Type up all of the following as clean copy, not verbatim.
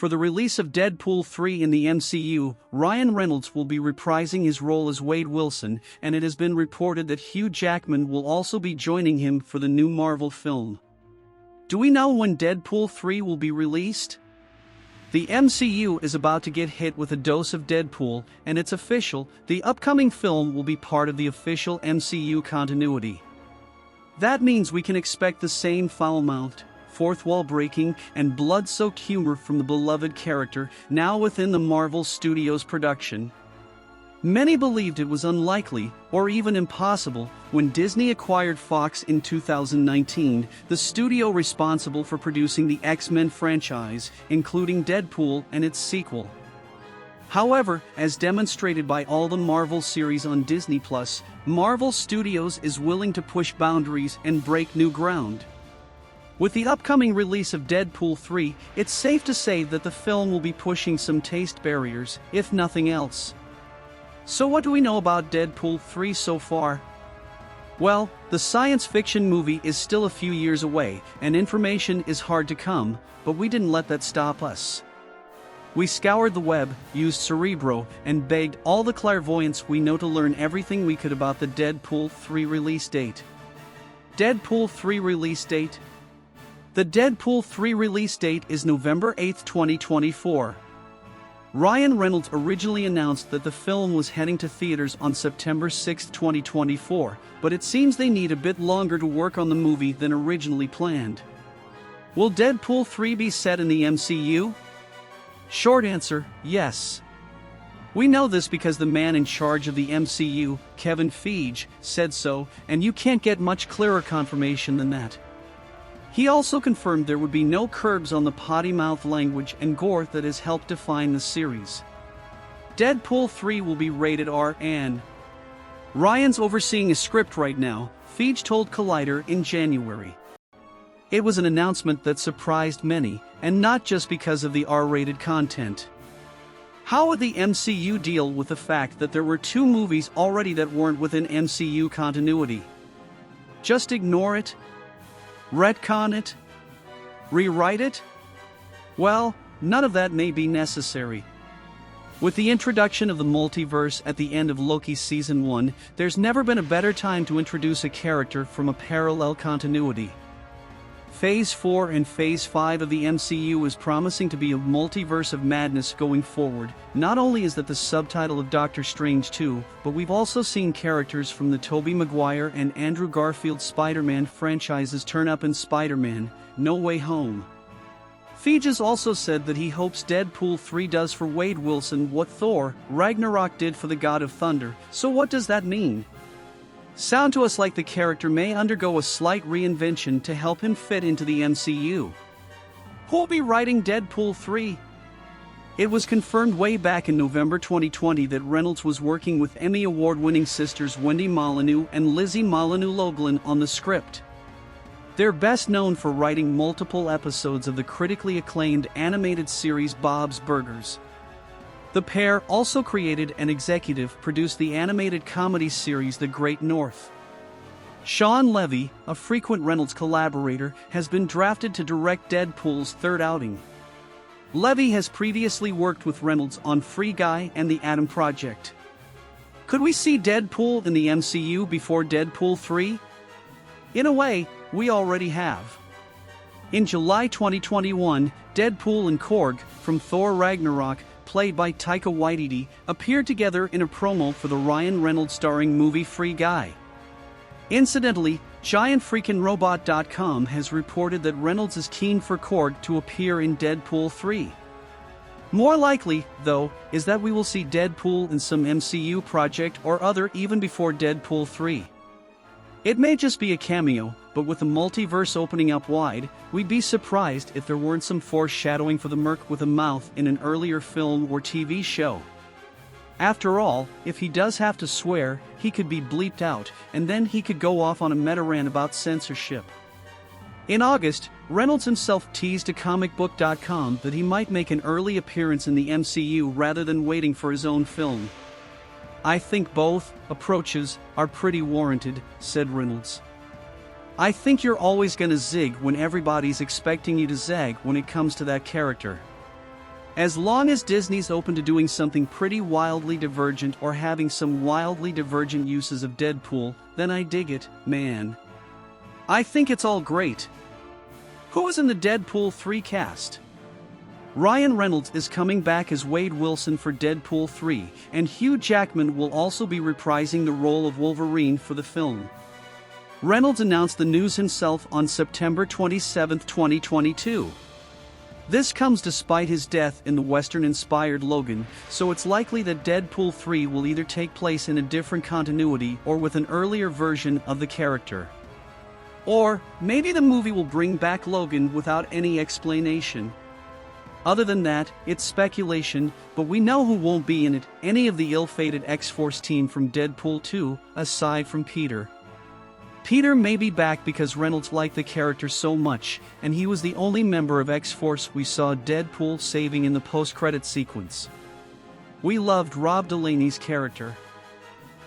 For the release of Deadpool 3 in the MCU, Ryan Reynolds will be reprising his role as Wade Wilson, and it has been reported that Hugh Jackman will also be joining him for the new Marvel film. Do we know when Deadpool 3 will be released? The MCU is about to get hit with a dose of Deadpool, and it's official, the upcoming film will be part of the official MCU continuity. That means we can expect the same foul-mouthed, fourth-wall breaking, and blood-soaked humor from the beloved character, now within the Marvel Studios production. Many believed it was unlikely, or even impossible, when Disney acquired Fox in 2019, the studio responsible for producing the X-Men franchise, including Deadpool and its sequel. However, as demonstrated by all the Marvel series on Disney+, Marvel Studios is willing to push boundaries and break new ground. With the upcoming release of Deadpool 3, it's safe to say that the film will be pushing some taste barriers, if nothing else. So what do we know about Deadpool 3 so far? Well, the science fiction movie is still a few years away, and information is hard to come, but we didn't let that stop us. We scoured the web, used Cerebro, and begged all the clairvoyants we know to learn everything we could about the Deadpool 3 release date. Deadpool 3 release date? The Deadpool 3 release date is November 8, 2024. Ryan Reynolds originally announced that the film was heading to theaters on September 6, 2024, but it seems they need a bit longer to work on the movie than originally planned. Will Deadpool 3 be set in the MCU? Short answer, yes. We know this because the man in charge of the MCU, Kevin Feige, said so, and you can't get much clearer confirmation than that. He also confirmed there would be no curbs on the potty-mouth language and gore that has helped define the series. Deadpool 3 will be rated R, and Ryan's overseeing a script right now, Feige told Collider in January. It was an announcement that surprised many, and not just because of the R-rated content. How would the MCU deal with the fact that there were two movies already that weren't within MCU continuity? Just ignore it? Retcon it? Rewrite it? Well, none of that may be necessary. With the introduction of the multiverse at the end of Loki Season 1, there's never been a better time to introduce a character from a parallel continuity. Phase 4 and Phase 5 of the MCU is promising to be a multiverse of madness going forward. Not only is that the subtitle of Doctor Strange 2, but we've also seen characters from the Tobey Maguire and Andrew Garfield Spider-Man franchises turn up in Spider-Man: No Way Home. Feige has also said that he hopes Deadpool 3 does for Wade Wilson what Thor: Ragnarok did for the God of Thunder. So what does that mean? Sound to us like the character may undergo a slight reinvention to help him fit into the MCU. Who'll be writing Deadpool 3? It was confirmed way back in November 2020 that Reynolds was working with Emmy Award-winning sisters Wendy Molyneux and Lizzie Molyneux-Loughlin on the script. They're best known for writing multiple episodes of the critically acclaimed animated series Bob's Burgers. The pair also created and executive produced the animated comedy series The Great North. Sean Levy, a frequent Reynolds collaborator, has been drafted to direct Deadpool's third outing. Levy has previously worked with Reynolds on Free Guy and The Atom Project. Could we see Deadpool in the MCU before Deadpool 3? In a way, we already have. In July 2021, Deadpool and Korg, from Thor Ragnarok, played by Taika Waititi, appeared together in a promo for the Ryan Reynolds starring movie Free Guy. Incidentally, GiantFreakinRobot.com has reported that Reynolds is keen for Korg to appear in Deadpool 3. More likely, though, is that we will see Deadpool in some MCU project or other even before Deadpool 3. It may just be a cameo, but with the multiverse opening up wide, we'd be surprised if there weren't some foreshadowing for the Merc with a mouth in an earlier film or TV show. After all, if he does have to swear, he could be bleeped out, and then he could go off on a meta rant about censorship. In August, Reynolds himself teased to comicbook.com that he might make an early appearance in the MCU rather than waiting for his own film. "I think both approaches are pretty warranted," said Reynolds. "I think you're always gonna zig when everybody's expecting you to zag when it comes to that character. As long as Disney's open to doing something pretty wildly divergent or having some wildly divergent uses of Deadpool, then I dig it, man. I think it's all great. Who is in the Deadpool 3 cast? Ryan Reynolds is coming back as Wade Wilson for Deadpool 3, and Hugh Jackman will also be reprising the role of Wolverine for the film. Reynolds announced the news himself on September 27, 2022. This comes despite his death in the Western-inspired Logan, so it's likely that Deadpool 3 will either take place in a different continuity or with an earlier version of the character. Or, maybe the movie will bring back Logan without any explanation. Other than that, it's speculation, but we know who won't be in it, any of the ill-fated X-Force team from Deadpool 2, aside from Peter. Peter may be back because Reynolds liked the character so much, and he was the only member of X-Force we saw Deadpool saving in the post-credits sequence. We loved Rob Delaney's character.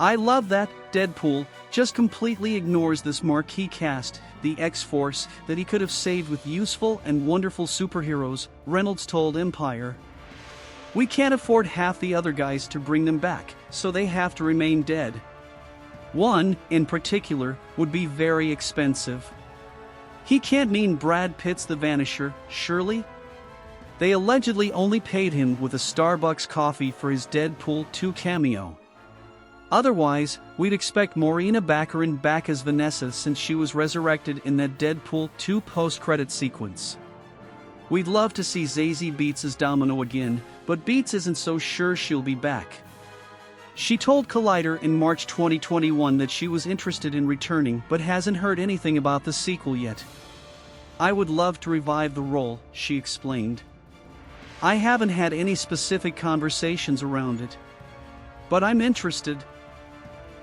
I love that Deadpool just completely ignores this marquee cast, the X-Force, that he could have saved with useful and wonderful superheroes, Reynolds told Empire. We can't afford half the other guys to bring them back, so they have to remain dead. One, in particular, would be very expensive. He can't mean Brad Pitt's The Vanisher, surely? They allegedly only paid him with a Starbucks coffee for his Deadpool 2 cameo. Otherwise, we'd expect Morena Baccarin back as Vanessa since she was resurrected in that Deadpool 2 post-credit sequence. We'd love to see Zazie Beetz as Domino again, but Beetz isn't so sure she'll be back. She told Collider in March 2021 that she was interested in returning but hasn't heard anything about the sequel yet. I would love to revive the role, she explained. I haven't had any specific conversations around it. But I'm interested.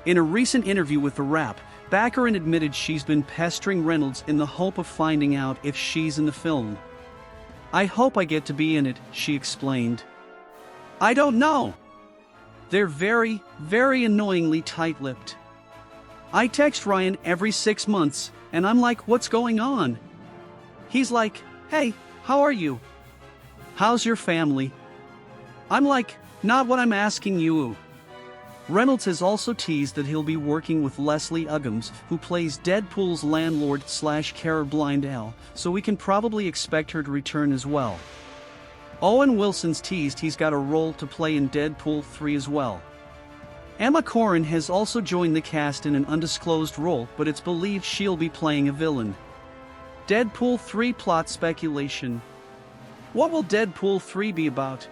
In a recent interview with The Wrap, Baccarin admitted she's been pestering Reynolds in the hope of finding out if she's in the film. I hope I get to be in it, she explained. I don't know. They're very, very annoyingly tight-lipped. I text Ryan every 6 months, and I'm like, what's going on? He's like, hey, how are you? How's your family? I'm like, not what I'm asking you. Reynolds has also teased that he'll be working with Leslie Uggams, who plays Deadpool's landlord/Cara Blind Al, so we can probably expect her to return as well. Owen Wilson's teased he's got a role to play in Deadpool 3 as well. Emma Corrin has also joined the cast in an undisclosed role, but it's believed she'll be playing a villain. Deadpool 3 plot speculation. What will Deadpool 3 be about?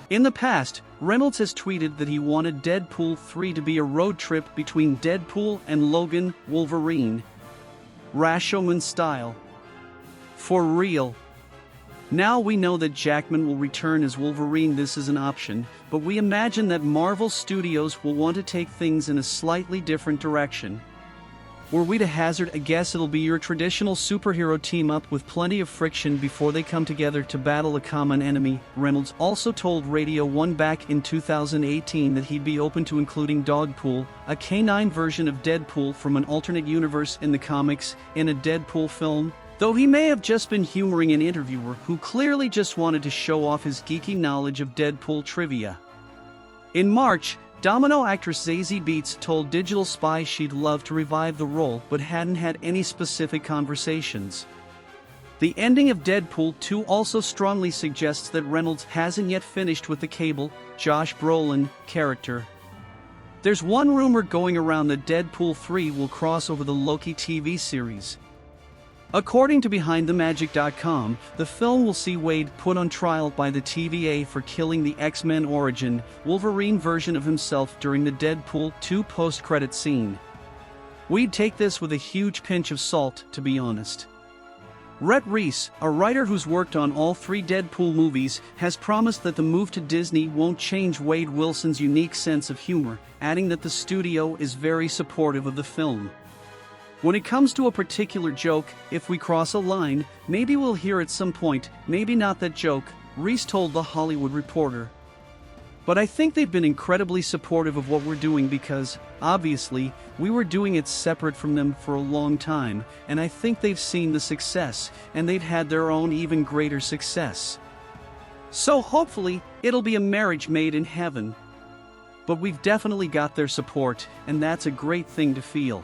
In the past, Reynolds has tweeted that he wanted Deadpool 3 to be a road trip between Deadpool and Logan Wolverine. Rashomon style. For real. Now we know that Jackman will return as Wolverine. This is an option, but we imagine that Marvel Studios will want to take things in a slightly different direction. Were we to hazard a guess, it'll be your traditional superhero team-up with plenty of friction before they come together to battle a common enemy. Reynolds also told Radio 1 back in 2018 that he'd be open to including Dogpool, a canine version of Deadpool from an alternate universe in the comics, in a Deadpool film. Though he may have just been humoring an interviewer who clearly just wanted to show off his geeky knowledge of Deadpool trivia. In March, Domino actress Zazie Beetz told Digital Spy she'd love to revive the role but hadn't had any specific conversations. The ending of Deadpool 2 also strongly suggests that Reynolds hasn't yet finished with the Cable, Josh Brolin, character. There's one rumor going around that Deadpool 3 will cross over the Loki TV series. According to BehindTheMagic.com, the film will see Wade put on trial by the TVA for killing the X-Men origin Wolverine version of himself during the Deadpool 2 post-credit scene. We'd take this with a huge pinch of salt, to be honest. Rhett Reese, a writer who's worked on all 3 Deadpool movies, has promised that the move to Disney won't change Wade Wilson's unique sense of humor, adding that the studio is very supportive of the film. When it comes to a particular joke, if we cross a line, maybe we'll hear at some point, maybe not that joke, Reese told The Hollywood Reporter. But I think they've been incredibly supportive of what we're doing because, obviously, we were doing it separate from them for a long time, and I think they've seen the success, and they've had their own even greater success. So hopefully, it'll be a marriage made in heaven. But we've definitely got their support, and that's a great thing to feel.